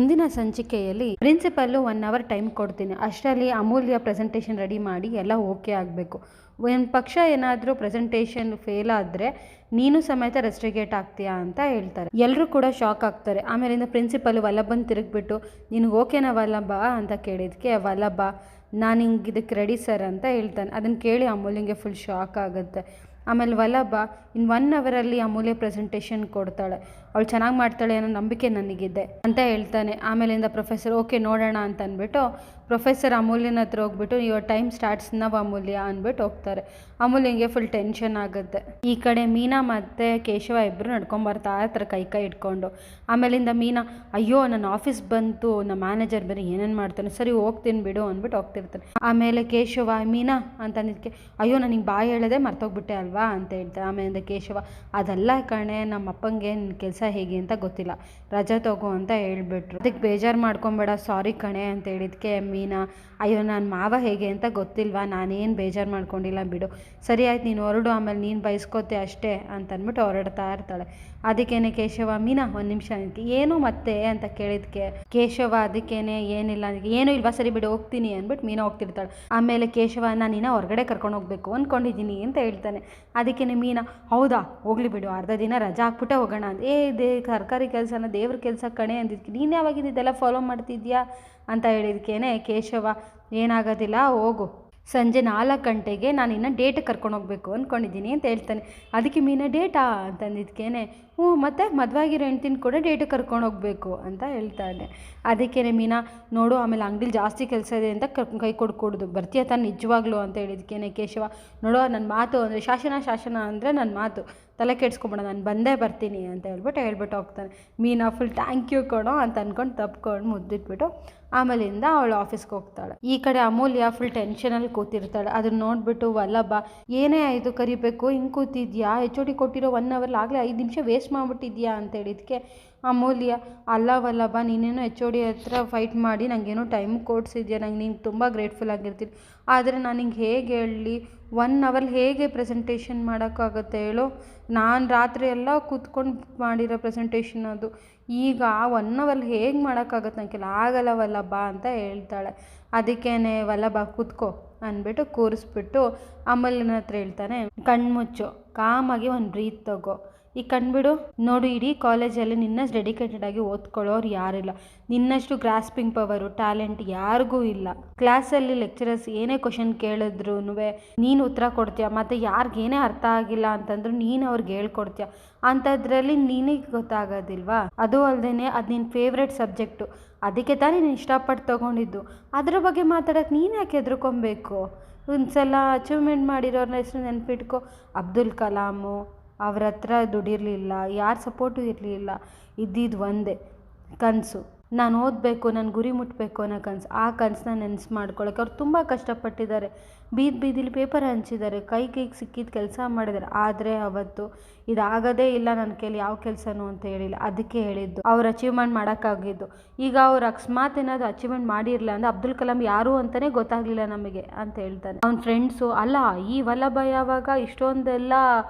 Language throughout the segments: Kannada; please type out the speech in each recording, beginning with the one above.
ಇಂದಿನ ಸಂಚಿಕೆಯಲ್ಲಿ ಪ್ರಿನ್ಸಿಪಲ್ಲು 1 ಅವರ್ ಟೈಮ್ ಕೊಡ್ತೀನಿ, ಅಷ್ಟರಲ್ಲಿ ಅಮೂಲ್ಯ ಪ್ರೆಸೆಂಟೇಷನ್ ರೆಡಿ ಮಾಡಿ ಎಲ್ಲ ಓಕೆ ಆಗಬೇಕು. ಒಂದು ಪಕ್ಷ ಏನಾದರೂ ಪ್ರೆಸೆಂಟೇಷನ್ ಫೇಲ್ ಆದರೆ ನೀನು ಸಮೇತ ರೆಸ್ಟ್ರಿಗೇಟ್ ಆಗ್ತೀಯಾ ಅಂತ ಹೇಳ್ತಾರೆ. ಎಲ್ಲರೂ ಕೂಡ ಶಾಕ್ ಆಗ್ತಾರೆ. ಆಮೇಲಿಂದ ಪ್ರಿನ್ಸಿಪಲ್ ವಲ್ಲಭನ್ ತಿರುಗಿಬಿಟ್ಟು ನಿನಗೆ ಓಕೆನಾ ವಲ್ಲಭ ಅಂತ ಕೇಳಿದಕ್ಕೆ ವಲ್ಲಭ ನಾನು ಹಿಂಗೆ ಇದಕ್ಕೆ ರೆಡಿ ಸರ್ ಅಂತ ಹೇಳ್ತಾನೆ. ಅದನ್ನು ಕೇಳಿ ಅಮೂಲ್ಯಂಗೆ ಫುಲ್ ಶಾಕ್ ಆಗುತ್ತೆ. ಆಮೇಲೆ ವಲ್ಲಭ ಇನ್ನು 1 ಅವರಲ್ಲಿ ಅಮೂಲ್ಯ ಪ್ರೆಸೆಂಟೇಷನ್ ಕೊಡ್ತಾಳೆ, ಅವಳು ಚೆನ್ನಾಗಿ ಮಾಡ್ತಾಳೆ ಅನ್ನೋ ನಂಬಿಕೆ ನನಗಿದೆ ಅಂತ ಹೇಳ್ತಾನೆ. ಆಮೇಲಿಂದ ಪ್ರೊಫೆಸರ್ ಓಕೆ ನೋಡೋಣ ಅಂತ ಅಂದ್ಬಿಟ್ಟು ಪ್ರೊಫೆಸರ್ ಅಮೂಲ್ಯನ ಹತ್ರ ಹೋಗ್ಬಿಟ್ಟು ಯುವರ್ ಟೈಮ್ ಸ್ಟಾರ್ಟ್ಸ್ ನವ್ ಅಮೂಲ್ಯ ಅಂದ್ಬಿಟ್ಟು ಹೋಗ್ತಾರೆ. ಅಮೂಲ್ಯಂಗೆ ಫುಲ್ ಟೆನ್ಷನ್ ಆಗುತ್ತೆ. ಈ ಕಡೆ ಮೀನಾ ಮತ್ತು ಕೇಶವ ಇಬ್ಬರು ನಡ್ಕೊಂಬರ್ತಾ ಇರ್ತಾರೆ ಕೈ ಇಟ್ಕೊಂಡು. ಆಮೇಲಿಂದ ಮೀನಾ ಅಯ್ಯೋ ನನ್ನ ಆಫೀಸ್ ಬಂತು, ನಮ್ಮ ಮ್ಯಾನೇಜರ್ ಬೇರೆ ಏನೇನು ಮಾಡ್ತಾನೆ, ಸರಿ ಹೋಗ್ತೀನಿ ಬಿಡು ಅಂದ್ಬಿಟ್ಟು ಹೋಗ್ತಿರ್ತಾನೆ. ಆಮೇಲೆ ಕೇಶವ ಮೀನಾ ಅಂತ ಅಂದಿದ್ದಕ್ಕೆ ಅಯ್ಯೋ ನನಗೆ ಬಾಯಿ ಹೇಳದೆ ಮರ್ತೋಗ್ಬಿಟ್ಟೆ ಅಲ್ವಾ ಅಂತ ಹೇಳ್ತಾರೆ. ಆಮೇಲಿಂದ ಕೇಶವ ಅದಲ್ಲ ಕಣೆ, ನಮ್ಮ ಅಪ್ಪಂಗೆ ನಿನ್ನ ಕೆಲಸ ಹೇಗೆ ಅಂತ ಗೊತ್ತಿಲ್ಲ, ರಜಾ ತಗೋ ಅಂತ ಹೇಳ್ಬಿಟ್ರು. ಅದಕ್ಕೆ ಬೇಜಾರು ಮಾಡ್ಕೊಬೇಡ, ಸಾರಿ ಕಣೆ ಅಂತ ಹೇಳಿದ್ಕೆ ಮೀನಾ ಅಯ್ಯೋ ನನ್ನ ಮಾವ ಹೇಗೆ ಅಂತ ಗೊತ್ತಿಲ್ವಾ, ನಾನೇನು ಬೇಜಾರು ಮಾಡ್ಕೊಂಡಿಲ್ಲ ಬಿಡು, ಸರಿ ಆಯ್ತು ನೀನು ಹೊರಡು, ಆಮೇಲೆ ನೀನು ಬಯಸ್ಕೋತೆ ಅಷ್ಟೇ ಅಂತ ಅಂದ್ಬಿಟ್ಟು ಹೊರಡ್ತಾ ಇರ್ತಾಳೆ. ಅದಕ್ಕೇನೆ ಕೇಶವ ಮೀನಾ 1 ನಿಮಿಷ ಏನು ಮತ್ತೆ ಅಂತ ಕೇಳಿದ್ಕೆ ಕೇಶವ ಅದಕ್ಕೇನೆ ಏನಿಲ್ಲ ಏನು ಇಲ್ವಾ, ಸರಿ ಬಿಡು ಹೋಗ್ತೀನಿ ಅಂದ್ಬಿಟ್ಟು ಮೀನಾ ಹೋಗ್ತಿರ್ತಾಳೆ. ಆಮೇಲೆ ಕೇಶವ ನಾನು ಇನ್ನ ಹೊರಗಡೆ ಕರ್ಕೊಂಡು ಹೋಗ್ಬೇಕು ಅಂದ್ಕೊಂಡಿದ್ದೀನಿ ಅಂತ ಹೇಳ್ತಾನೆ. ಅದಕ್ಕೇನೆ ಮೀನಾ ಹೌದಾ ಹೋಗ್ಲಿ ಬಿಡು, ಅರ್ಧ ದಿನ ರಜಾ ಹಾಕ್ಬಿಟ್ಟೆ ಹೋಗೋಣ ಅಂತ. ಸರ್ಕಾರಿ ಕೆಲಸನ ದೇವ್ರ ಕೆಲಸ ಕಣೆ ಅಂದಿದ್ಕೆ ನೀನು ಯಾವಾಗಿದ್ದು ಇದೆಲ್ಲ ಫಾಲೋ ಮಾಡ್ತಿದ್ಯಾ ಅಂತ ಹೇಳಿದ್ಕೇನೆ ಕೇಶವ ಏನಾಗೋದಿಲ್ಲ ಹೋಗು, ಸಂಜೆ 4 ಗಂಟೆಗೆ ನಾನು ಇನ್ನು ಡೇಟ್ ಕರ್ಕೊಂಡು ಹೋಗ್ಬೇಕು ಅಂದ್ಕೊಂಡಿದ್ದೀನಿ ಅಂತ ಹೇಳ್ತಾನೆ. ಅದಕ್ಕೆ ಮೀನಾ ಡೇಟಾ ಅಂತಂದಿದ್ಕೇನೆ ಹ್ಞೂ ಮತ್ತು ಮದುವೆ ಆಗಿರೋ ಹೆಂಡ್ತಿನ ಕೂಡ ಡೇಟಿಗೆ ಕರ್ಕೊಂಡು ಹೋಗ್ಬೇಕು ಅಂತ ಹೇಳ್ತಾನೆ. ಅದಕ್ಕೇನೆ ಮೀನಾ ನೋಡು ಆಮೇಲೆ ಅಂಗಡಿಲಿ ಜಾಸ್ತಿ ಕೆಲಸ ಇದೆ ಅಂತ ಕೈ ಕೊಡ್ಕೊಡ್ದು, ಬರ್ತೀಯ ತಾನು ನಿಜವಾಗ್ಲು ಅಂತ ಹೇಳಿದ್ಕೇನೆ ಕೇಶವ ನೋಡು ನನ್ನ ಮಾತು ಅಂದರೆ ಶಾಸನ ಅಂದರೆ ನನ್ನ ಮಾತು, ತಲೆ ಕೆಡ್ಸ್ಕೊಬೇಡ, ನಾನು ಬಂದೇ ಬರ್ತೀನಿ ಅಂತ ಹೇಳ್ಬಿಟ್ಟು ಹೋಗ್ತಾನೆ. ಮೀನಾ ಫುಲ್ ಥ್ಯಾಂಕ್ ಯು ಕೊಡೋ ಅಂತ ಅಂದ್ಕೊಂಡು ತಪ್ಕೊಂಡು ಮುದ್ದಿಟ್ಬಿಟ್ಟು ಆಮೇಲಿಂದ ಅವಳು ಆಫೀಸ್ಗೆ ಹೋಗ್ತಾಳೆ. ಈ ಕಡೆ ಅಮೂಲ್ಯ ಫುಲ್ ಟೆನ್ಷನಲ್ಲಿ ಕೂತಿರ್ತಾಳೆ. ಅದನ್ನ ನೋಡಿಬಿಟ್ಟು ವಲ್ಲಭ ಏನೇ ಆಯಿತು ಕರಿಬೇಕು ಹಿಂಗೆ ಕೂತಿದ್ಯಾ, HOD ಕೊಟ್ಟಿರೋ 1 ಅವರ್ಲಿ ಆಗಲೇ 5 ನಿಮಿಷ ವೇಸ್ಟ್ ಮಾಡಿಬಿಟ್ಟಿದ್ಯಾ ಅಂತ ಹೇಳಿದ್ಕೆ ಅಮೂಲ್ಯ ಅಲ್ಲ ವಲ್ಲಭ ನೀನೇನೋ HOD ಹತ್ರ ಫೈಟ್ ಮಾಡಿ ನನಗೇನೋ ಟೈಮ್ ಕೊಡ್ಸಿದ್ಯಾ, ನಂಗೆ ನೀನು ತುಂಬ ಗ್ರೇಟ್ಫುಲ್ ಆಗಿರ್ತೀನಿ, ಆದರೆ ನಾನು ಹಿಂಗೆ ಹೇಗೆ ಹೇಳಲಿ, 1 ಅವರ್ಲಿ ಹೇಗೆ ಪ್ರೆಸೆಂಟೇಷನ್ ಮಾಡೋಕ್ಕಾಗುತ್ತೆ ಹೇಳು, ನಾನು ರಾತ್ರಿ ಎಲ್ಲ ಕೂತ್ಕೊಂಡು ಮಾಡಿರೋ ಪ್ರೆಸೆಂಟೇಷನ್ ಅದು, ಈಗ 1 ಅವರ್ಲಿ ಹೇಗೆ ಮಾಡೋಕ್ಕಾಗತ್ತೆ, ನನಗೆಲ್ಲ ಆಗಲ್ಲ ವಲ್ಲಭ ಅಂತ ಹೇಳ್ತಾಳೆ. ಅದಕ್ಕೇನೆ ವಲ್ಲಭ ಕೂತ್ಕೋ ಅಂದ್ಬಿಟ್ಟು ಕೂರಿಸ್ಬಿಟ್ಟು ಅಮೂಲ್ಯನ ಹತ್ರ ಹೇಳ್ತಾನೆ ಕಣ್ಮುಚ್ಚು, ಕಾಮಾಗಿ ಒಂದು ಬ್ರೀತ್ ತಗೋ, ಈಗ ಕಣ್ಬಿಡು, ನೋಡು ಇಡೀ ಕಾಲೇಜಲ್ಲಿ ನಿನ್ನಷ್ಟು ಡೆಡಿಕೇಟೆಡ್ ಆಗಿ ಓದ್ಕೊಳ್ಳೋರು ಯಾರಿಲ್ಲ, ನಿನ್ನಷ್ಟು ಗ್ರಾಸ್ಪಿಂಗ್ ಪವರು ಟ್ಯಾಲೆಂಟ್ ಯಾರಿಗೂ ಇಲ್ಲ. ಕ್ಲಾಸಲ್ಲಿ ಲೆಕ್ಚರರ್ಸ್ ಏನೇ ಕ್ವಶನ್ ಕೇಳಿದ್ರು ನೀನು ಉತ್ತರ ಕೊಡ್ತೀಯ, ಮತ್ತು ಯಾರಿಗೇನೇ ಅರ್ಥ ಆಗಿಲ್ಲ ಅಂತಂದ್ರು ನೀನು ಅವ್ರಿಗೆ ಹೇಳ್ಕೊಡ್ತೀಯ, ಅಂಥದ್ರಲ್ಲಿ ನಿನಗೆ ಗೊತ್ತಾಗೋದಿಲ್ವಾ, ಅದು ಅಲ್ಲದೆ ಅದು ನಿನ್ನ ಫೇವ್ರೆಟ್ ಸಬ್ಜೆಕ್ಟು, ಅದಕ್ಕೆ ತಾನೇ ನೀನು ಇಷ್ಟಪಟ್ಟು ತೊಗೊಂಡಿದ್ದು, ಅದ್ರ ಬಗ್ಗೆ ಮಾತಾಡೋಕ್ಕೆ ನೀನು ಯಾಕೆ ಹೆದರ್ಕೊಬೇಕು, ಒಂದು ಸಲ ಅಚೀವ್ಮೆಂಟ್ ಮಾಡಿರೋರ್ನ ಹೆಸರು ನೆನ್ಪಿಟ್ಕೊ, ಅಬ್ದುಲ್ ಕಲಾಮು ಅವ್ರ ಹತ್ರ ದುಡ್ಡಿರಲಿಲ್ಲ, ಯಾರ ಸಪೋರ್ಟು ಇರಲಿಲ್ಲ, ಇದ್ದಿದ್ದು ಒಂದೇ ಕನಸು, ನಾನು ಓದಬೇಕು, ನನ್ನ ಗುರಿ ಮುಟ್ಟಬೇಕು ಅನ್ನೋ ಕನಸು, ಆ ಕನಸನ್ನ ನೆನೆಸು ಮಾಡ್ಕೊಳ್ಳೋಕೆ ಅವ್ರು ತುಂಬ ಕಷ್ಟಪಟ್ಟಿದ್ದಾರೆ, ಬೀದಿಲಿ ಪೇಪರ್ ಹಂಚಿದ್ದಾರೆ, ಕೈಗೆ ಸಿಕ್ಕಿದ ಕೆಲಸ ಮಾಡಿದ್ದಾರೆ, ಆದರೆ ಅವತ್ತು ಇದಾಗೋದೇ ಇಲ್ಲ ನನ್ನ ಕೈಲಿ ಯಾವ ಕೆಲಸನೂ ಅಂತ ಹೇಳಿಲ್ಲ, ಅದಕ್ಕೆ ಹೇಳಿದ್ದು ಅವ್ರು ಅಚೀವ್ಮೆಂಟ್ ಮಾಡೋಕ್ಕಾಗಿದ್ದು. ಈಗ ಅವ್ರು ಅಕಸ್ಮಾತ್ ಏನಾದರೂ ಅಚೀವ್ಮೆಂಟ್ ಮಾಡಿರಲಿಲ್ಲ ಅಂದರೆ ಅಬ್ದುಲ್ ಕಲಾಂ ಯಾರು ಅಂತಲೇ ಗೊತ್ತಾಗಲಿಲ್ಲ ನಮಗೆ ಅಂತ ಹೇಳ್ತಾನೆ. ಅವ್ನ ಫ್ರೆಂಡ್ಸು ಅಲ್ಲ ಈ ವಲ್ಲಭ ಯಾವಾಗ ಇಷ್ಟೊಂದೆಲ್ಲ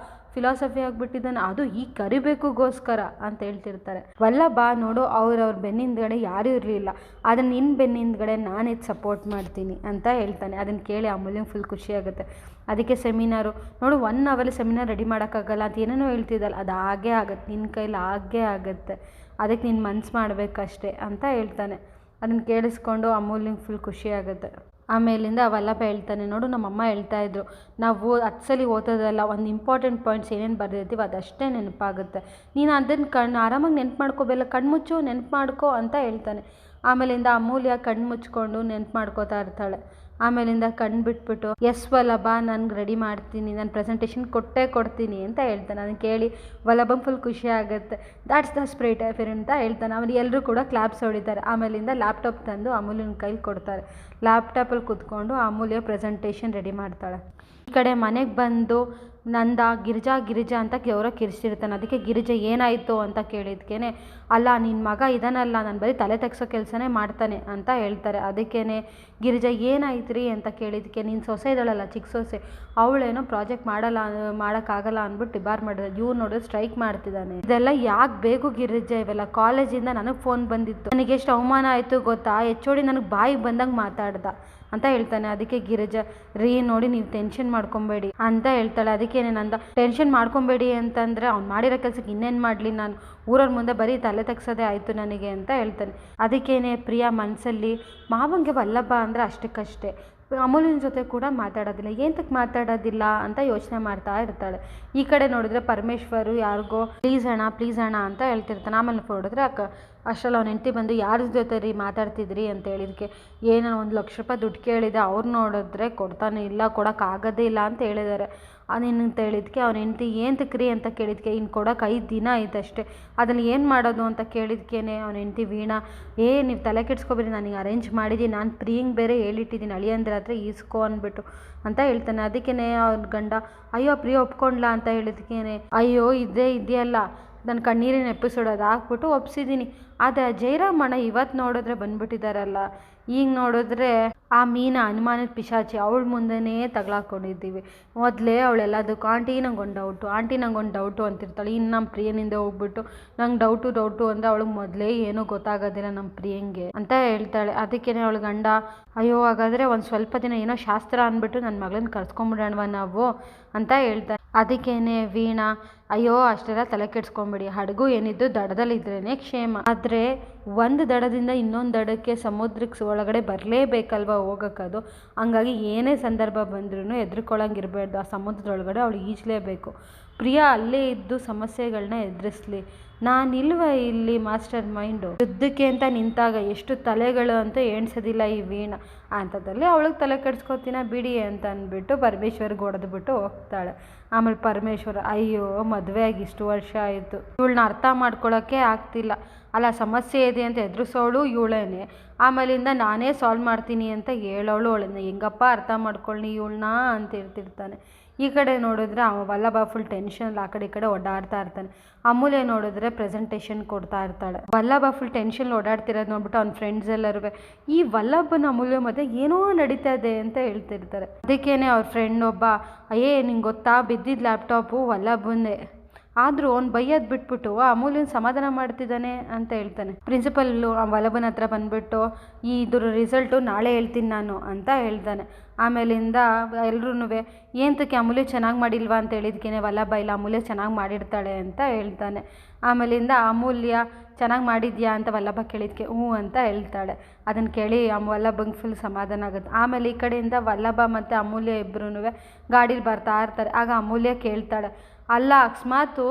ಫಿಲಾಸಫಿ ಆಗಿಬಿಟ್ಟಿದ್ದಾನೆ, ಅದು ಈಗ ಕರಿಬೇಕುಗೋಸ್ಕರ ಅಂತ ಹೇಳ್ತಿರ್ತಾರೆ. ವಲ್ಲಭ ನೋಡು ಅವ್ರ ಬೆನ್ನಿಂದಗಡೆ ಯಾರೂ ಇರಲಿಲ್ಲ, ಆದರೆ ನಿನ್ನ ಬೆನ್ನಿಂದಗಡೆ ನಾನಿದು ಸಪೋರ್ಟ್ ಮಾಡ್ತೀನಿ ಅಂತ ಹೇಳ್ತಾನೆ. ಅದನ್ನು ಕೇಳಿ ಅಮೂಲ್ಯಂಗೆ ಫುಲ್ ಖುಷಿ ಆಗುತ್ತೆ. ಅದಕ್ಕೆ ಸೆಮಿನಾರು ನೋಡು 1 ಅವರ್ಲಿ ಸೆಮಿನಾರ್ ರೆಡಿ ಮಾಡೋಕ್ಕಾಗಲ್ಲ ಅಂತ ಏನೇನೋ ಹೇಳ್ತಿದ್ದಲ್ಲ, ಅದು ಹಾಗೇ ಆಗುತ್ತೆ, ನಿನ್ನ ಕೈಲಿ ಹಾಗೇ ಆಗುತ್ತೆ, ಅದಕ್ಕೆ ನೀನು ಮನ್ಸು ಮಾಡಬೇಕಷ್ಟೇ ಅಂತ ಹೇಳ್ತಾನೆ. ಅದನ್ನು ಕೇಳಿಸ್ಕೊಂಡು ಅಮೂಲ್ಯಂಗೆ ಫುಲ್ ಖುಷಿ ಆಗುತ್ತೆ. ಆಮೇಲಿಂದ ವಲ್ಲಭ ಹೇಳ್ತಾನೆ ನೋಡು ನಮ್ಮಮ್ಮ ಹೇಳ್ತಾಯಿದ್ರು ನಾವು 10 ಸಲ ಓದೋದಲ್ಲ, ಒಂದು ಇಂಪಾರ್ಟೆಂಟ್ ಪಾಯಿಂಟ್ಸ್ ಏನೇನು ಬರೆದಿರ್ತೀವಿ ಅದಷ್ಟೇ ನೆನಪಾಗುತ್ತೆ, ನೀನು ಅದನ್ನು ಆರಾಮಾಗಿ ನೆನ್ಪು ಮಾಡ್ಕೋಬೇಕಲ್ಲ, ಕಣ್ಮುಚ್ಚು ನೆನ್ಪು ಮಾಡ್ಕೋ ಅಂತ ಹೇಳ್ತಾನೆ. ಆಮೇಲಿಂದ ಅಮೂಲ್ಯ ಕಣ್ಣು ಮುಚ್ಕೊಂಡು ನೆನ್ಪು ಮಾಡ್ಕೋತಾ ಇರ್ತಾಳೆ. ಆಮೇಲಿಂದ ಕಣ್ಣು ಬಿಟ್ಬಿಟ್ಟು ಎಸ್ ವಲ್ಲಭ ನನಗೆ ರೆಡಿ ಮಾಡ್ತೀನಿ, ನಾನು ಪ್ರೆಸೆಂಟೇಷನ್ ಕೊಡ್ತೀನಿ ಅಂತ ಹೇಳ್ತಾನೆ. ಅದನ್ನು ಕೇಳಿ ವಲ್ಲಭ ಫುಲ್ ಖುಷಿ ಆಗುತ್ತೆ. ದ್ಯಾಟ್ಸ್ ದ ಸ್ಪ್ರಿಟ್ ಅಂತ ಹೇಳ್ತಾನೆ. ಆಮೇಲೆ ಎಲ್ಲರೂ ಕೂಡ ಕ್ಲಾಪ್ಸ್ ಹೊಡಿತಾರೆ. ಆಮೇಲಿಂದ ಲ್ಯಾಪ್ಟಾಪ್ ತಂದು ಅಮೂಲ್ಯನ ಕೈಲಿ ಕೊಡ್ತಾರೆ. ಲ್ಯಾಪ್ಟಾಪಲ್ಲಿ ಕೂತ್ಕೊಂಡು ಅಮೂಲ್ಯ ಪ್ರೆಸೆಂಟೇಷನ್ ರೆಡಿ ಮಾಡ್ತಾಳೆ. ಈ ಕಡೆ ಮನೆಗೆ ಬಂದು ನಂದ ಗಿರಿಜಾ ಅಂತ ಗೌರವ ಕಿರಿಸಿರ್ತಾನೆ. ಅದಕ್ಕೆ ಗಿರಿಜಾ ಏನಾಯಿತು ಅಂತ ಕೇಳಿದ್ಕೇನೆ, ಅಲ್ಲ ನಿನ್ನ ಮಗ ಇದನ್ನಲ್ಲ, ನಾನು ಬರೀ ತಲೆ ತೆಗ್ಸೋ ಕೆಲಸನೇ ಮಾಡ್ತಾನೆ ಅಂತ ಹೇಳ್ತಾರೆ. ಅದಕ್ಕೇ ಗಿರಿಜಾ ಏನಾಯ್ತು ರೀ ಅಂತ ಕೇಳಿದ್ಕೆ, ನಿನ್ನ ಸೊಸೆ ಇದ್ದಾಳಲ್ಲ ಚಿಕ್ಕ ಸೊಸೆ, ಅವಳೇನೋ ಪ್ರಾಜೆಕ್ಟ್ ಮಾಡೋಕ್ಕಾಗಲ್ಲ ಅಂದ್ಬಿಟ್ಟು ಡಿಬಾರ್ ಮಾಡಿದ್ರೆ, ಇವ್ರು ನೋಡಿದ್ರೆ ಸ್ಟ್ರೈಕ್ ಮಾಡ್ತಿದ್ದಾನೆ. ಇದೆಲ್ಲ ಯಾಕೆ ಬೇಕು ಗಿರಿಜಾ? ಇವೆಲ್ಲ ಕಾಲೇಜಿಂದ ನನಗೆ ಫೋನ್ ಬಂದಿತ್ತು, ನನಗೆ ಎಷ್ಟು ಅವಮಾನ ಆಯಿತು ಗೊತ್ತಾ, HOD ನನಗೆ ಬಾಯಿಗೆ ಬಂದಂಗೆ ಮಾತಾಡ್ದ ಅಂತ ಹೇಳ್ತಾನೆ. ಅದಕ್ಕೆ ಗಿರಿಜಾ, ರೀ ನೋಡಿ ನೀವು ಟೆನ್ಷನ್ ಮಾಡ್ಕೊಬೇಡಿ ಅಂತ ಹೇಳ್ತಾಳೆ. ಅದಕ್ಕೇನೆ ನಂದ, ಟೆನ್ಷನ್ ಮಾಡ್ಕೊಬೇಡಿ ಅಂತಂದರೆ ಅವ್ನು ಮಾಡಿರೋ ಕೆಲಸಕ್ಕೆ ಇನ್ನೇನು ಮಾಡಲಿ, ನಾನು ಊರವ್ರ ಮುಂದೆ ಬರೀ ತಲೆ ತೆಗ್ಸೋದೇ ಆಯಿತು ನನಗೆ ಅಂತ ಹೇಳ್ತಾನೆ. ಅದಕ್ಕೇನೆ ಪ್ರಿಯಾ ಮನಸ್ಸಲ್ಲಿ, ಮಾವಂಗೆ ವಲ್ಲಭ ಅಂದರೆ ಅಷ್ಟಕ್ಕಷ್ಟೇ, ಅಮೂಲ್ಯನ ಜೊತೆ ಕೂಡ ಮಾತಾಡೋದಿಲ್ಲ, ಏನಕ್ಕೆ ಮಾತಾಡೋದಿಲ್ಲ ಅಂತ ಯೋಚನೆ ಮಾಡ್ತಾ ಇರ್ತಾಳೆ. ಈ ಕಡೆ ನೋಡಿದ್ರೆ ಪರಮೇಶ್ವರು ಯಾರಿಗೋ ಪ್ಲೀಸ್ ಅಣ್ಣ ಅಂತ ಹೇಳ್ತಿರ್ತಾನೆ. ಆಮೇಲೆ ನೋಡಿದ್ರೆ ಅಷ್ಟರಲ್ಲಿ ಅವ್ನ ಹೆಂಡತಿ ಬಂದು, ಯಾರ ಜೊತೆ ರೀ ಮಾತಾಡ್ತಿದ್ರಿ ಅಂತ ಹೇಳಿದಕ್ಕೆ, ಏನೋ 1 ಲಕ್ಷ ರೂಪಾಯಿ ದುಡ್ಡು ಕೇಳಿದೆ, ಅವ್ರು ನೋಡಿದ್ರೆ ಕೊಡ್ತಾನೆ ಇಲ್ಲ, ಕೊಡೋಕ್ಕಾಗೋದೇ ಇಲ್ಲ ಅಂತ ಹೇಳಿದ್ದಾರೆ ಅಂತ ಹೇಳಿದಕ್ಕೆ, ಅವ್ನ ಹೆಂಡತಿ ಏನಕ್ಕೆ ರೀ ಅಂತ ಕೇಳಿದಕ್ಕೆ, ಇನ್ನು ಕೊಡೋಕೆ 5 ದಿನ ಆಯ್ತು ಅಷ್ಟೇ, ಅದನ್ನು ಏನು ಮಾಡೋದು ಅಂತ ಕೇಳಿದ್ಕೇನೆ ಅವ್ನ ಹೆಂಡತಿ ವೀಣಾ, ನೀವು ತಲೆ ಕೆಡ್ಸ್ಕೊಬೇಡಿ, ನನಗೆ ಅರೇಂಜ್ ಮಾಡಿದ್ದೀನಿ, ನಾನು ಪ್ರಿಯಂಗೆ ಬೇರೆ ಹೇಳಿಟ್ಟಿದ್ದೀನಿ ಅಳಿಯಂದ್ರ ಹತ್ರ ಈಸ್ಕೊ ಅಂದ್ಬಿಟ್ಟು ಅಂತ ಹೇಳ್ತಾನೆ. ಅದಕ್ಕೇ ಅವ್ನ ಗಂಡ, ಅಯ್ಯೋ ಪ್ರಿಯ ಒಪ್ಕೊಂಡ್ಲಾ ಅಂತ ಹೇಳಿದ್ಕೇನೆ, ಅಯ್ಯೋ ಇದೆಯಲ್ಲ ನನ್ನ ಕಣ್ಣೀರಿನ ಎಪಿಸೋಡ್ ಅದು ಹಾಕ್ಬಿಟ್ಟು ಒಪ್ಸಿದ್ದೀನಿ, ಆದರೆ ಜಯರಾಮಣ್ಣ ಇವತ್ತು ನೋಡಿದ್ರೆ ಬಂದ್ಬಿಟ್ಟಿದ್ದಾರಲ್ಲ, ಈಗ ನೋಡಿದ್ರೆ ಆ ಮೀನಾ ಅನುಮಾನದ ಪಿಶಾಚಿ, ಅವಳ ಮುಂದೆನೇ ತಗ್ಲಾಕೊಂಡಿದ್ದೀವಿ. ಮೊದಲೇ ಅವಳೆಲ್ಲದಕ್ಕೂ ಆಂಟಿ ನಂಗೊಂದು ಡೌಟು ಅಂತಿರ್ತಾಳೆ. ಇನ್ನು ನಮ್ಮ ಪ್ರಿಯನಿಂದ ಹೋಗ್ಬಿಟ್ಟು ನಂಗೆ ಡೌಟು ಅಂದರೆ ಅವಳಿಗೆ ಮೊದಲೇ ಏನೂ ಗೊತ್ತಾಗೋದಿಲ್ಲ ನಮ್ಮ ಪ್ರಿಯಂಗೆ ಅಂತ ಹೇಳ್ತಾಳೆ. ಅದಕ್ಕೇ ಅವಳ ಗಂಡ, ಅಯ್ಯೋ ಹಾಗಾದರೆ ಒಂದು ಸ್ವಲ್ಪ ದಿನ ಏನೋ ಶಾಸ್ತ್ರ ಅಂದ್ಬಿಟ್ಟು ನನ್ನ ಮಗಳನ್ನ ಕರ್ಸ್ಕೊಂಬಿಡೋಣವ ನಾವು ಅಂತ ಹೇಳ್ತಾರೆ. ಅದಕ್ಕೇ ವೀಣಾ, ಅಯ್ಯೋ ಅಷ್ಟೆಲ್ಲ ತಲೆ ಕೆಡ್ಸ್ಕೊಂಬಿಡಿ, ಹಡಗು ಏನಿದ್ದು ದಡದಲ್ಲಿದ್ರೇ ಕ್ಷೇಮ, ಆದರೆ ಒಂದು ದಡದಿಂದ ಇನ್ನೊಂದು ದಡಕ್ಕೆ ಸಮುದ್ರಕ್ಕೆ ಒಳಗಡೆ ಬರಲೇಬೇಕಲ್ವ ಹೋಗೋಕ್ಕದು, ಹಂಗಾಗಿ ಏನೇ ಸಂದರ್ಭ ಬಂದ್ರೂ ಹೆದರ್ಕೊಳ್ಳೋಂಗಿರಬಾರ್ದು, ಆ ಸಮುದ್ರದೊಳಗಡೆ ಅವಳು ಈಜಲೇಬೇಕು. ಪ್ರಿಯಾ ಅಲ್ಲೇ ಇದ್ದು ಸಮಸ್ಯೆಗಳನ್ನ ಎದುರಿಸ್ಲಿ, ನಾನಿಲ್ವ ಇಲ್ಲಿ ಮಾಸ್ಟರ್ ಮೈಂಡು, ಯುದ್ಧಕ್ಕೆ ಅಂತ ನಿಂತಾಗ ಎಷ್ಟು ತಲೆಗಳು ಅಂತ ಎಣಿಸೋದಿಲ್ಲ ಈ ವೀಣಾ, ಅಂಥದ್ದಲ್ಲಿ ಅವಳಿಗೆ ತಲೆ ಕೆಡ್ಸ್ಕೊತೀನ ಬಿಡಿ ಅಂತ ಅಂದ್ಬಿಟ್ಟು ಪರಮೇಶ್ವರ್ಗೆ ಹೊಡೆದ್ಬಿಟ್ಟು ಹೋಗ್ತಾಳೆ. ಆಮೇಲೆ ಪರಮೇಶ್ವರ, ಅಯ್ಯೋ ಮದುವೆ ಆಗಿ ಇಷ್ಟು ವರ್ಷ ಆಯಿತು, ಇವಳನ್ನ ಅರ್ಥ ಮಾಡ್ಕೊಳ್ಳೋಕ್ಕೆ ಆಗ್ತಿಲ್ಲ, ಅಲ್ಲ ಸಮಸ್ಯೆ ಇದೆ ಅಂತ ಎದುರಿಸೋಳು ಇವಳೇನೆ, ಆಮೇಲಿಂದ ನಾನೇ ಸಾಲ್ವ್ ಮಾಡ್ತೀನಿ ಅಂತ ಹೇಳೋಳು ಅವಳನ್ನ, ಹೆಂಗಪ್ಪ ಅರ್ಥ ಮಾಡ್ಕೊಳ್ಳಿ ಇವಳನ್ನ ಅಂತ ಹೇಳ್ತಿರ್ತಾನೆ. ಈ ಕಡೆ ನೋಡಿದ್ರೆ ವಲ್ಲಭ ಫುಲ್ ಟೆನ್ಷನ್ ಆ ಕಡೆ ಈ ಕಡೆ ಓಡಾಡ್ತಾ ಇರ್ತಾನೆ. ಅಮೂಲ್ಯ ನೋಡಿದ್ರೆ ಪ್ರೆಸೆಂಟೇಷನ್ ಕೊಡ್ತಾ ಇರ್ತಾಳೆ. ವಲ್ಲಭ ಫುಲ್ ಟೆನ್ಷನ್ ಓಡಾಡ್ತಿರೋದು ನೋಡ್ಬಿಟ್ಟು ಅವ್ನ ಫ್ರೆಂಡ್ಸ್ ಎಲ್ಲರೂ, ಈ ವಲ್ಲಭನ ಅಮೂಲ್ಯ ಮಧ್ಯೆ ಏನೋ ನಡೀತಾ ಇದೆ ಅಂತ ಹೇಳ್ತಿರ್ತಾರೆ. ಅದಕ್ಕೇನೆ ಅವ್ರ ಫ್ರೆಂಡ್ ಒಬ್ಬ, ನಿಂಗೆ ಗೊತ್ತಾ ಬಿದ್ದಿದ್ದ ಲ್ಯಾಪ್ಟಾಪು ವಲ್ಲಭಂದೇ, ಆದರೂ ಅವ್ನು ಬೈಯೋದು ಬಿಟ್ಬಿಟ್ಟು ಅಮೂಲ್ಯನ ಸಮಾಧಾನ ಮಾಡ್ತಿದ್ದಾನೆ ಅಂತ ಹೇಳ್ತಾನೆ. ಪ್ರಿನ್ಸಿಪಲ್ಲು ವಲ್ಲಭನ ಹತ್ರ ಬಂದುಬಿಟ್ಟು, ಇದ್ರ ರಿಸಲ್ಟು ನಾಳೆ ಹೇಳ್ತೀನಿ ನಾನು ಅಂತ ಹೇಳ್ತಾನೆ. ಆಮೇಲಿಂದ ಎಲ್ರೂ ಏನಕ್ಕೆ ಅಮೂಲ್ಯ ಚೆನ್ನಾಗಿ ಮಾಡಿಲ್ವಾ ಅಂತ ಹೇಳಿದ್ಕೇನೆ ವಲ್ಲಭ, ಇಲ್ಲ ಅಮೂಲ್ಯ ಚೆನ್ನಾಗಿ ಮಾಡಿರ್ತಾಳೆ ಅಂತ ಹೇಳ್ತಾನೆ. ಆಮೇಲಿಂದ ಅಮೂಲ್ಯ ಚೆನ್ನಾಗಿ ಮಾಡಿದ್ಯಾ ಅಂತ ವಲ್ಲಭ ಕೇಳಿದ್ಕೆ ಹ್ಞೂ ಅಂತ ಹೇಳ್ತಾಳೆ. ಅದನ್ನು ಕೇಳಿ ವಲ್ಲಭಂಗೆ ಫುಲ್ ಸಮಾಧಾನ ಆಗುತ್ತೆ. ಆಮೇಲೆ ಈ ಕಡೆಯಿಂದ ವಲ್ಲಭ ಮತ್ತು ಅಮೂಲ್ಯ ಇಬ್ಬರೂ ಗಾಡೀಲಿ ಬರ್ತಾ ಇರ್ತಾರೆ. ಆಗ ಅಮೂಲ್ಯ ಕೇಳ್ತಾಳೆ, ಅಲ್ಲ ಅಕಸ್ಮಾತು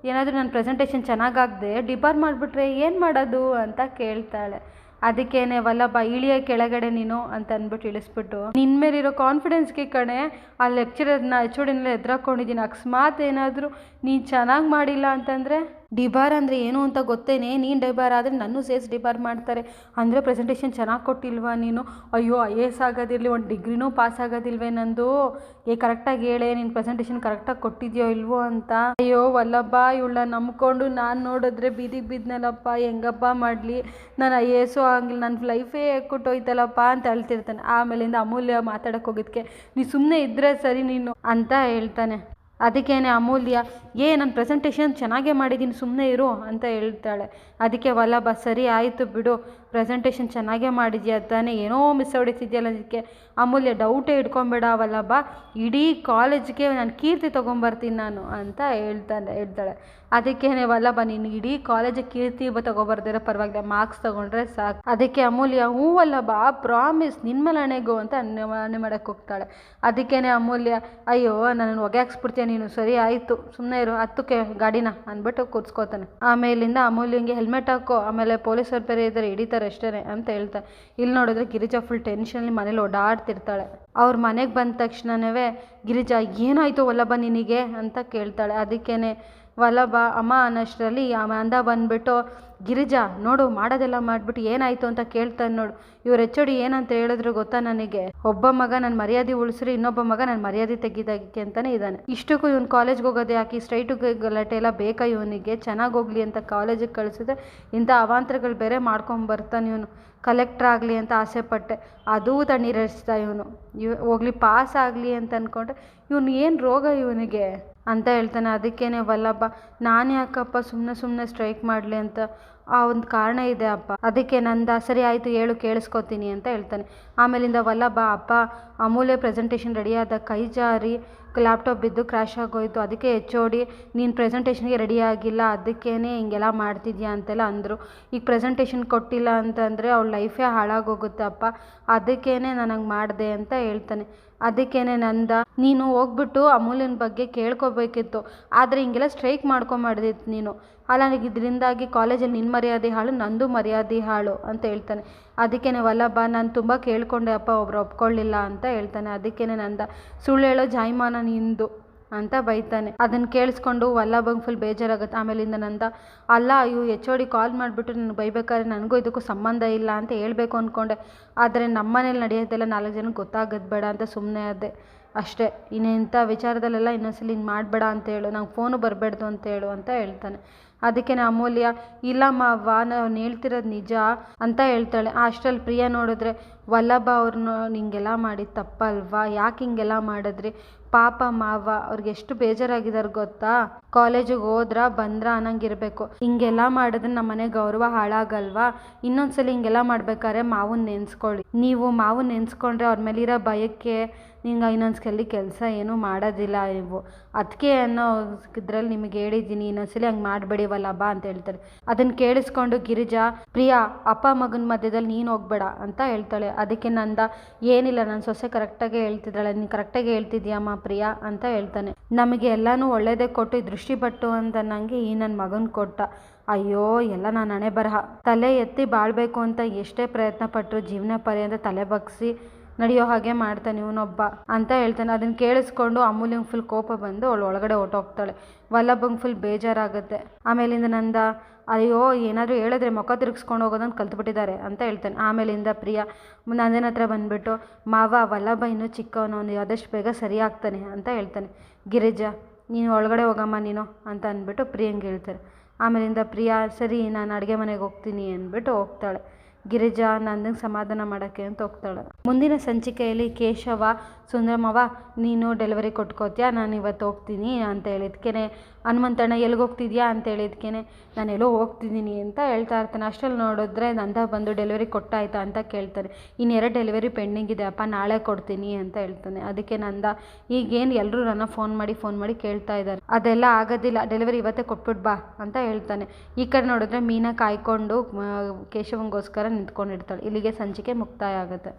ಏನಾದರೂ ನನ್ನ ಪ್ರೆಸೆಂಟೇಷನ್ ಚೆನ್ನಾಗಾಗದೆ ಡಿಬಾರ್ ಮಾಡಿಬಿಟ್ರೆ ಏನು ಮಾಡೋದು ಅಂತ ಕೇಳ್ತಾಳೆ. ಅದಕ್ಕೇನೆ ವಲ್ಲಭ, ಇಳಿಯ ಕೆಳಗಡೆ ನೀನು ಅಂತ ಅಂದ್ಬಿಟ್ಟು ಇಳಿಸ್ಬಿಟ್ಟು, ನಿನ್ನ ಮೇಲಿರೋ ಕಾನ್ಫಿಡೆನ್ಸ್ಗೆ ಕಣೆ ಆ ಲೆಕ್ಚರರ್ನ HOD ಎದುರಾಕೊಂಡಿದ್ದೀನಿ, ಅಕಸ್ಮಾತ್ ಏನಾದರೂ ನೀನು ಚೆನ್ನಾಗಿ ಮಾಡಿಲ್ಲ ಅಂತಂದರೆ, ಡಿಬಾರ್ ಅಂದರೆ ಏನು ಅಂತ ಗೊತ್ತೇನೆ, ನೀನು ಡಿಬಾರ್ ಆದರೆ ನನ್ನೂ ಸೇರಿಸಿ ಡಿಬಾರ್ ಮಾಡ್ತಾರೆ, ಅಂದರೆ ಪ್ರೆಸೆಂಟೇಷನ್ ಚೆನ್ನಾಗಿ ಕೊಟ್ಟಿಲ್ವಾ ನೀನು, ಅಯ್ಯೋ IAS ಆಗೋದಿರಲಿ, ಒಂದು ಡಿಗ್ರಿನೂ ಪಾಸ್ ಆಗೋದಿಲ್ವೇ ನಂದು, ಕರೆಕ್ಟಾಗಿ ಹೇಳೆ ನಿನ್ನ ಪ್ರೆಸೆಂಟೇಷನ್ ಕರೆಕ್ಟಾಗಿ ಕೊಟ್ಟಿದ್ಯೋ ಇಲ್ವೋ ಅಂತ. ಅಯ್ಯೋ ವಲ್ಲಭ, ಇವಳನ್ನ ನಂಬ್ಕೊಂಡು ನಾನು ನೋಡಿದ್ರೆ ಬೀದಿಗೆ ಬಿದ್ನಲ್ಲಪ್ಪ, ಹೆಂಗಪ್ಪ ಮಾಡಲಿ, ನಾನು IAS ಆಗಿಲ್ಲ, ನನ್ನ ಲೈಫೇ ಕೊಟ್ಟೋಯ್ತಲ್ಲಪ್ಪ ಅಂತ ಹೇಳ್ತಿರ್ತಾನೆ. ಆಮೇಲಿಂದ ಅಮೂಲ್ಯ ಮಾತಾಡೋಕ್ಕೆ ಹೋಗಿದ್ಕೆ, ನೀ ಸುಮ್ಮನೆ ಇದ್ದರೆ ಸರಿ ನೀನು ಅಂತ ಹೇಳ್ತಾನೆ. ಅದಕ್ಕೇನೆ ಅಮೂಲ್ಯ, ನನ್ನ ಪ್ರೆಸೆಂಟೇಷನ್ ಚೆನ್ನಾಗೇ ಮಾಡಿದ್ದೀನಿ ಸುಮ್ಮನೆ ಇರು ಅಂತ ಹೇಳ್ತಾಳೆ. ಅದಕ್ಕೆ ವಲ್ಲಭ, ಸರಿ ಆಯಿತು ಬಿಡು, ಪ್ರೆಸೆಂಟೇಷನ್ ಚೆನ್ನಾಗೇ ಮಾಡಿದ್ಯಾ ತಾನೇ, ಏನೋ ಮಿಸ್ ಹೊಡಿತಿದ್ಯಲ್ಲ. ಅದಕ್ಕೆ ಅಮೂಲ್ಯ, ಡೌಟೇ ಇಟ್ಕೊಬೇಡ ವಲ್ಲಭ, ಇಡೀ ಕಾಲೇಜ್ಗೆ ನಾನು ಕೀರ್ತಿ ತೊಗೊಂಬರ್ತೀನಿ ನಾನು ಅಂತ ಹೇಳ್ತಾಳೆ. ಅದಕ್ಕೇನೆ ವಲ್ಲಭ, ನೀನು ಇಡೀ ಕಾಲೇಜಿಗೆ ಕೀರ್ತಿ ತೊಗೊಬರ್ದಿರೋ ಪರವಾಗಿಲ್ಲ, ಮಾರ್ಕ್ಸ್ ತೊಗೊಂಡ್ರೆ ಸಾಕು. ಅದಕ್ಕೆ ಅಮೂಲ್ಯ, ಹ್ಞೂ ವಲ್ಲಭ ಪ್ರಾಮಿಸ್ ನಿನ್ನ ಮೇಲೆ ಹಣೆಗೋ ಅಂತ ಅನ್ಯ ಮಾಡೋಕ್ಕೆ ಹೋಗ್ತಾಳೆ. ಅದಕ್ಕೇನೆ ಅಮೂಲ್ಯ, ಅಯ್ಯೋ ನನ್ನನ್ನು ಹೊಗೆ ಹಾಕ್ಸ್ಬಿಡ್ತೀಯ ನೀನು, ಸರಿ ಆಯಿತು ಸುಮ್ಮನೆ ಇರು, ಹತ್ತಕ್ಕೆ ಗಾಡಿನ ಅಂದ್ಬಿಟ್ಟು ಕೂರಿಸ್ಕೋತಾನೆ. ಆಮೇಲಿಂದ ಅಮೂಲ್ಯಂಗೆ ಹೆಲ್ಮೆಟ್ ಹಾಕೋ, ಆಮೇಲೆ ಪೊಲೀಸರು ಬೇರೆ ಇದ್ದಾರೆ ಹಿಡಿತಾರೆ ಅಷ್ಟೇ ಅಂತ ಹೇಳ್ತಾರೆ. ಇಲ್ಲಿ ನೋಡಿದ್ರೆ ಗಿರಿಜಾ ಫುಲ್ ಟೆನ್ಷನಲ್ಲಿ ಮನೇಲಿ ಓಡಾಡ್ತಿರ್ತಾಳೆ. ಅವ್ರ ಮನೆಗೆ ಬಂದ ತಕ್ಷಣವೇ ಗಿರಿಜಾ, ಏನಾಯಿತು ವಲ್ಲಭ ನಿನಗೆ ಅಂತ ಕೇಳ್ತಾಳೆ. ಅದಕ್ಕೇನೆ ವಲ್ಲಭ, ಅಮ್ಮ ಅನ್ನೋಷ್ಟರಲ್ಲಿ ಅಂದ ಬಂದುಬಿಟ್ಟು, ಗಿರಿಜಾ ನೋಡು ಮಾಡೋದೆಲ್ಲ ಮಾಡಿಬಿಟ್ಟು ಏನಾಯಿತು ಅಂತ ಕೇಳ್ತಾನೆ ನೋಡು. ಇವ್ರು HOD ಏನಂತ ಹೇಳಿದ್ರು ಗೊತ್ತಾ ನನಗೆ, ಒಬ್ಬ ಮಗ ನನ್ನ ಮರ್ಯಾದೆ ಉಳಿಸ್ರಿ, ಇನ್ನೊಬ್ಬ ಮಗ ನನ್ನ ಮರ್ಯಾದೆ ತೆಗಿದಾಕೆ ಅಂತಾನೆ ಇದ್ದಾನೆ. ಇಷ್ಟಕ್ಕೂ ಇವನು ಕಾಲೇಜ್ಗೆ ಹೋಗೋದು ಯಾಕೆ, ಸ್ಟ್ರೈಟು ಗಲಾಟೆ ಎಲ್ಲ ಬೇಕಾ ಇವನಿಗೆ? ಚೆನ್ನಾಗಿ ಹೋಗ್ಲಿ ಅಂತ ಕಾಲೇಜಿಗೆ ಕಳಿಸಿದ್ರೆ ಇಂಥ ಅವಾಂತರಗಳು ಬೇರೆ ಮಾಡ್ಕೊಂಬರ್ತಾನೆ ಇವನು. ಕಲೆಕ್ಟ್ರ್ ಆಗಲಿ ಅಂತ ಆಸೆ ಪಟ್ಟೆ, ಅದೂ ತಣ್ಣೀರಿಸ್ದ ಇವನು. ಹೋಗ್ಲಿ ಪಾಸ್ ಆಗಲಿ ಅಂತ ಅಂದ್ಕೊಂಡ್ರೆ ಇವನು ಏನು ರೋಗ ಇವನಿಗೆ ಅಂತ ಹೇಳ್ತಾನೆ. ಅದಕ್ಕೇನೆ ವಲ್ಲಭ, ನಾನು ಯಾಕಪ್ಪ ಸುಮ್ಮನೆ ಸ್ಟ್ರೈಕ್ ಮಾಡಲಿ ಅಂತ, ಆ ಒಂದು ಕಾರಣ ಇದೆ ಅಪ್ಪ. ಅದಕ್ಕೆ ನಂದ ಸರಿ ಆಯಿತು ಹೇಳು ಕೇಳಿಸ್ಕೊತೀನಿ ಅಂತ ಹೇಳ್ತಾನೆ. ಆಮೇಲಿಂದ ವಲ್ಲಭ, ಅಪ್ಪ ಅಮೂಲ್ಯ ಪ್ರೆಸೆಂಟೇಷನ್ ರೆಡಿ ಆದ ಕೈ ಜಾರಿ ಲ್ಯಾಪ್ಟಾಪ್ ಬಿದ್ದು ಕ್ರ್ಯಾಶ್ ಆಗೋಯ್ತು, ಅದಕ್ಕೆ HOD ನೀನು ಪ್ರೆಸೆಂಟೇಷನ್ಗೆ ರೆಡಿ ಆಗಿಲ್ಲ, ಅದಕ್ಕೇ ಹಿಂಗೆಲ್ಲ ಮಾಡ್ತಿದ್ಯಾ ಅಂತೆಲ್ಲ ಅಂದರು. ಈಗ ಪ್ರೆಸೆಂಟೇಷನ್ ಕೊಟ್ಟಿಲ್ಲ ಅಂತಂದರೆ ಅವಳ ಲೈಫೇ ಹಾಳಾಗೋಗುತ್ತೆ ಅಪ್ಪ, ಅದಕ್ಕೇ ನಾನು ಹಂಗೆ ಮಾಡಿದೆ ಅಂತ ಹೇಳ್ತಾನೆ. ಅದಕ್ಕೇ ನಂದ, ನೀನು ಹೋಗ್ಬಿಟ್ಟು ಅಮೂಲ್ಯನ ಬಗ್ಗೆ ಕೇಳ್ಕೊಬೇಕಿತ್ತು, ಆದರೆ ಹಿಂಗೆಲ್ಲ ಸ್ಟ್ರೈಕ್ ಮಾಡ್ಕೊಂಬಾರ್ದಿತ್ತು ನೀನು. ಅಲ್ಲ ಇದರಿಂದಾಗಿ ಕಾಲೇಜಲ್ಲಿ ನಿನ್ನ ಮರ್ಯಾದೆ ಹಾಳು, ನಂದು ಮರ್ಯಾದೆ ಹಾಳು ಅಂತ ಹೇಳ್ತಾನೆ. ಅದಕ್ಕೇ ವಲ್ಲಭ, ನಾನು ತುಂಬ ಕೇಳ್ಕೊಂಡೆ ಅಪ್ಪ, ಒಬ್ರು ಒಪ್ಕೊಳ್ಳಿಲ್ಲ ಅಂತ ಹೇಳ್ತಾನೆ. ಅದಕ್ಕೇ ನಂದ, ಸುಳ್ಳು ಹೇಳೋ ಜಾಯಮಾನ ನಿಂದು ಅಂತ ಬೈತಾನೆ. ಅದನ್ನು ಕೇಳಿಸ್ಕೊಂಡು ವಲ್ಲಭಂಗೆ ಫುಲ್ ಬೇಜಾರಾಗುತ್ತೆ. ಆಮೇಲಿಂದ ನಂದ, ಅಲ್ಲ ಇವು HOD ಕಾಲ್ ಮಾಡಿಬಿಟ್ಟು ನನಗೆ ಬೈಬೇಕಾದ್ರೆ ನನಗೂ ಇದಕ್ಕೂ ಸಂಬಂಧ ಇಲ್ಲ ಅಂತ ಹೇಳಬೇಕು ಅಂದ್ಕೊಂಡೆ, ಆದರೆ ನಮ್ಮನೇಲಿ ನಡೆಯೋದೆಲ್ಲ 4 ಜನಕ್ಕೆ ಗೊತ್ತಾಗೋದು ಬೇಡ ಅಂತ ಸುಮ್ಮನೆ ಅದೇ ಅಷ್ಟೇ. ಇನ್ನೆಂಥ ವಿಚಾರದಲ್ಲೆಲ್ಲ ಇನ್ನೊಂದ್ಸಲಿ ಹಿಂಗೆ ಮಾಡಬೇಡ ಅಂತ ಹೇಳು, ನಂಗೆ ಫೋನು ಬರಬೇಡ್ದು ಅಂತ ಹೇಳು ಅಂತ ಹೇಳ್ತಾನೆ. ಅದಕ್ಕೆ ಅಮೂಲ್ಯ, ಇಲ್ಲಮ್ಮ ಅವ್ವ ನಾನು ಹೇಳ್ತಿರೋದು ನಿಜ ಅಂತ ಹೇಳ್ತಾಳೆ. ಅಷ್ಟರಲ್ಲಿ ಪ್ರಿಯಾ ನೋಡಿದ್ರೆ, ವಲ್ಲಭ ಅವ್ರನ್ನ ಹಿಂಗೆಲ್ಲ ಮಾಡಿದ್ದು ತಪ್ಪಲ್ವಾ, ಯಾಕೆ ಹಿಂಗೆಲ್ಲ ಮಾಡಿದ್ರಿ, ಪಾಪ ಮಾವ ಅವ್ರಿಗೆ ಎಷ್ಟು ಬೇಜಾರಾಗಿದ್ದಾರೆ ಗೊತ್ತಾ, ಕಾಲೇಜಿಗೆ ಹೋದ್ರ ಬಂದ್ರ ಅನ್ನಂಗಿರಬೇಕು, ಹಿಂಗೆಲ್ಲ ಮಾಡಿದ್ರೆ ನಮ್ಮ ಮನೆ ಗೌರವ ಹಾಳಾಗಲ್ವಾ, ಇನ್ನೊಂದ್ಸಲಿ ಹಿಂಗೆಲ್ಲ ಮಾಡ್ಬೇಕಾದ್ರೆ ಮಾವನ್ನ ನೆನೆಸ್ಕೊಳ್ಳಿ, ನೀವು ಮಾವನ್ನ ನೆನೆಸ್ಕೊಂಡ್ರೆ ಅವ್ರ ಮೇಲಿರೋ ಭಯಕ್ಕೆ ನಿಂಗೆ ಇನ್ನೊಂದ್ಸಲಿ ಕೆಲಸ ಏನೂ ಮಾಡೋದಿಲ್ಲ ನೀವು, ಅದಕ್ಕೆ ಅನ್ನೋ ಇದರಲ್ಲಿ ನಿಮಗೆ ಹೇಳಿದ್ದೀನಿ, ಇನ್ನೊಂದ್ಸಲಿ ಹಂಗೆ ಮಾಡಬೇಡಿ ವಲ್ಲಭ ಅಂತ ಹೇಳ್ತಾರೆ. ಅದನ್ನು ಕೇಳಿಸ್ಕೊಂಡು ಗಿರಿಜಾ, ಪ್ರಿಯಾ ಅಪ್ಪ ಮಗನ ಮಧ್ಯದಲ್ಲಿ ನೀನು ಹೋಗ್ಬೇಡ ಅಂತ ಹೇಳ್ತಾಳೆ. ಅದಕ್ಕೆ ನಂದ, ಏನಿಲ್ಲ ನನ್ನ ಸೊಸೆ ಕರೆಕ್ಟಾಗೆ ಹೇಳ್ತಿದ್ದಾಳೆ, ನೀನು ಕರೆಕ್ಟಾಗಿ ಹೇಳ್ತಿದ್ಯಮ್ಮ ಪ್ರಿಯಾ ಅಂತ ಹೇಳ್ತಾನೆ. ನಮಗೆ ಎಲ್ಲನೂ ಒಳ್ಳೇದೇ ಕೊಟ್ಟು ದೃಷ್ಟಿ ಪಟ್ಟು ಅಂತ ನನಗೆ ಈ ನನ್ನ ಮಗನ ಕೊಟ್ಟ, ಅಯ್ಯೋ ಎಲ್ಲ ನಾನು ಹಣೆ ಬರಹ, ತಲೆ ಎತ್ತಿ ಬಾಳಬೇಕು ಅಂತ ಎಷ್ಟೇ ಪ್ರಯತ್ನ ಪಟ್ಟರು ಜೀವನ ಪರ್ಯಂತ ತಲೆ ಬಗ್ಸಿ ನಡೆಯೋ ಹಾಗೆ ಮಾಡ್ತಾನೆ ಇವನೊಬ್ಬ ಅಂತ ಹೇಳ್ತಾನೆ. ಅದನ್ನು ಕೇಳಿಸ್ಕೊಂಡು ಅಮೂಲ್ಯಂಗೆ ಫುಲ್ ಕೋಪ ಬಂದು ಅವಳು ಒಳಗಡೆ ಹೊಟ್ಟೋಗ್ತಾಳೆ. ವಲ್ಲಭಂಗೆ ಫುಲ್ ಬೇಜಾರಾಗುತ್ತೆ. ಆಮೇಲಿಂದ ನಂದ, ಅಯ್ಯೋ ಏನಾದರೂ ಹೇಳಿದ್ರೆ ಮುಖ ತಿರುಗಿಸ್ಕೊಂಡು ಹೋಗೋದನ್ನು ಕಲ್ತ್ಬಿಟ್ಟಿದ್ದಾರೆ ಅಂತ ಹೇಳ್ತಾನೆ. ಆಮೇಲಿಂದ ಪ್ರಿಯಾ ನಂದನ ಹತ್ರ ಬಂದುಬಿಟ್ಟು, ಮಾವ ವಲ್ಲಭ ಇನ್ನೂ ಚಿಕ್ಕವನು, ಅವನು ಆದಷ್ಟು ಬೇಗ ಸರಿ ಆಗ್ತಾನೆ ಅಂತ ಹೇಳ್ತಾನೆ. ಗಿರಿಜಾ ನೀನು ಒಳಗಡೆ ಹೋಗಮ್ಮ ನೀನು ಅಂತ ಅಂದ್ಬಿಟ್ಟು ಪ್ರಿಯಂಗೆ ಹೇಳ್ತಾರೆ. ಆಮೇಲಿಂದ ಪ್ರಿಯಾ, ಸರಿ ನಾನು ಅಡುಗೆ ಮನೆಗೆ ಹೋಗ್ತೀನಿ ಅಂದ್ಬಿಟ್ಟು ಹೋಗ್ತಾಳೆ. ಗಿರಿಜಾ ನಂದಂಗೆ ಸಮಾಧಾನ ಮಾಡೋಕ್ಕೆ ಅಂತ ಹೋಗ್ತಾಳೆ. ಮುಂದಿನ ಸಂಚಿಕೆಯಲ್ಲಿ ಕೇಶವ, ಸುಂದರಮ್ಮವ ನೀನು ಡೆಲಿವರಿ ಕೊಟ್ಕೋತೀಯಾ, ನಾನು ಇವತ್ತು ಹೋಗ್ತೀನಿ ಅಂತ ಹೇಳಿದ್ಕೇನೆ, ಹನುಮಂತಣ್ಣ ಎಲ್ಲಿಗೆ ಹೋಗ್ತಿದ್ಯಾ ಅಂತ ಹೇಳಿದ್ಕೇನೆ, ನಾನು ಎಲ್ಲೋ ಹೋಗ್ತಿದ್ದೀನಿ ಅಂತ ಹೇಳ್ತಾ ಇರ್ತಾನೆ. ಅಷ್ಟರಲ್ಲಿ ನೋಡಿದ್ರೆ ನಂದ ಬಂದು ಡೆಲಿವರಿ ಕೊಟ್ಟಾಯ್ತಾ ಅಂತ ಕೇಳ್ತಾನೆ. ಇನ್ನು 2 ಡೆಲಿವರಿ ಪೆಂಡಿಂಗ್ ಇದೆ ಅಪ್ಪ, ನಾಳೆ ಕೊಡ್ತೀನಿ ಅಂತ ಹೇಳ್ತಾನೆ. ಅದಕ್ಕೆ ನಂದ, ಈಗೇನು ಎಲ್ಲರೂ ನನ್ನ ಫೋನ್ ಮಾಡಿ ಕೇಳ್ತಾ ಇದ್ದಾರೆ, ಅದೆಲ್ಲ ಆಗೋದಿಲ್ಲ, ಡೆಲಿವರಿ ಇವತ್ತೇ ಕೊಟ್ಬಿಟ್ಟು ಬಾ ಅಂತ ಹೇಳ್ತಾನೆ. ಈ ಕಡೆ ನೋಡಿದ್ರೆ ಮೀನಾ ಕಾಯ್ಕೊಂಡು ಕೇಶವಂಗೋಸ್ಕರ ನಿಂತ್ಕೊಂಡಿರ್ತಾಳೆ. ಇಲ್ಲಿಗೆ ಸಂಚಿಕೆ ಮುಕ್ತಾಯ ಆಗುತ್ತೆ.